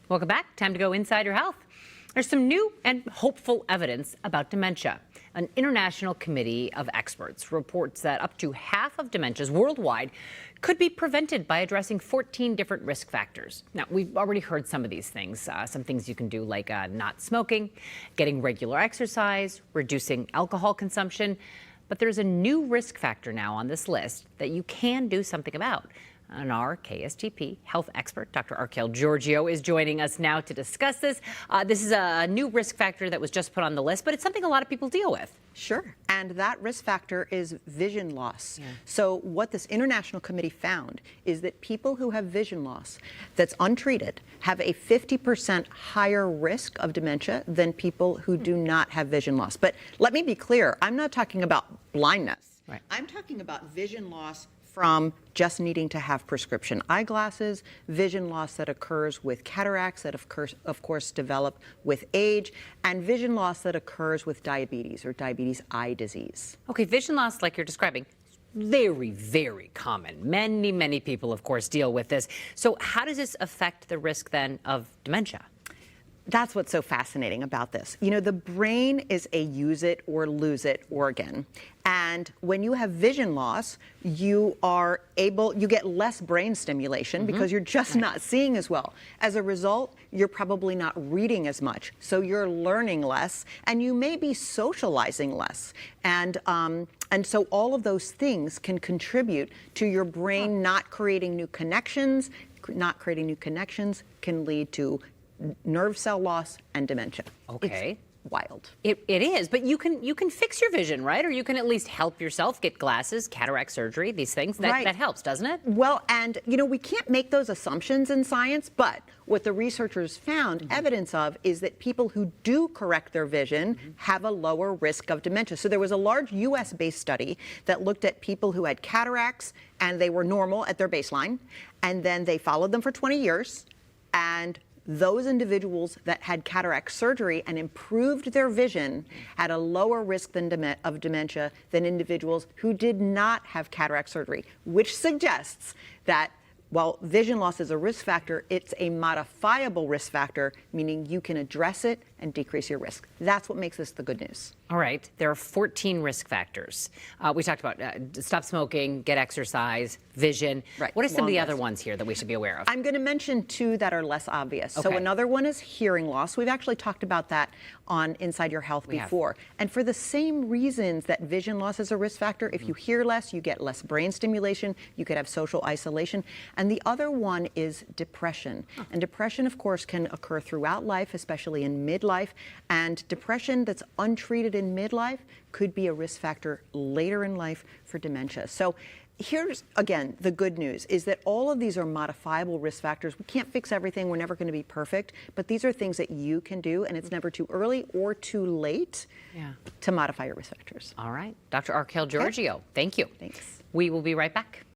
Welcome back. Time to go inside your health. There's some new and hopeful evidence about dementia. An international committee of experts reports that up to half of dementias worldwide could be prevented by addressing 14 different risk factors. Now, we've already heard some of these things, some things you can do like not smoking, getting regular exercise, reducing alcohol consumption. But there's a new risk factor now on this list that you can do something about. And our KSTP health expert, Dr. Arkell Georgiou, is joining us now to discuss this. This is a new risk factor that was just put on the list, but it's something a lot of people deal with. Sure. And that risk factor is vision loss. So what this international committee found is that people who have vision loss that's untreated have a 50% higher risk of dementia than people who do not have vision loss. But let me be clear, I'm not talking about blindness. Right. I'm talking about vision loss from just needing to have prescription eyeglasses, vision loss that occurs with cataracts that of course develop with age, and vision loss that occurs with diabetes or diabetes eye disease. Okay, vision loss, like you're describing, very, very common. Many, many people, of course, deal with this. So how does this affect the risk then of dementia? That's what's so fascinating about this. You know, the brain is a use it or lose it organ. And when you have vision loss, you get less brain stimulation because you're just not seeing as well. As a result, you're probably not reading as much. So you're learning less and you may be socializing less. And so all of those things can contribute to your brain not creating new connections. Not creating new connections can lead to nerve cell loss and dementia. Okay. It's wild. It is, but you can fix your vision, right? Or you can at least help yourself get glasses, cataract surgery, these things. That helps, doesn't it? Well, and you know, we can't make those assumptions in science, but what the researchers found evidence of is that people who do correct their vision have a lower risk of dementia. So there was a large US-based study that looked at people who had cataracts and they were normal at their baseline, and then they followed them for 20 years, and those individuals that had cataract surgery and improved their vision had a lower risk of dementia than individuals who did not have cataract surgery, which suggests that while vision loss is a risk factor, it's a modifiable risk factor, meaning you can address it and decrease your risk. That's what makes this the good news. All right. There are 14 risk factors. We talked about stop smoking, get exercise, vision. Right. What are some of the other ones here that we should be aware of? I'm going to mention two that are less obvious. Okay. So another one is hearing loss. We've actually talked about that on Inside Your Health before. And for the same reasons that vision loss is a risk factor, if you hear less, you get less brain stimulation, you could have social isolation. And the other one is depression. And depression, of course, can occur throughout life, especially in midlife. And depression that's untreated in midlife could be a risk factor later in life for dementia. So here's, again, the good news is that all of these are modifiable risk factors. We can't fix everything. We're never going to be perfect. But these are things that you can do, and it's never too early or too late to modify your risk factors. All right. Dr. Arkell Georgiou, thank you. Thanks. We will be right back.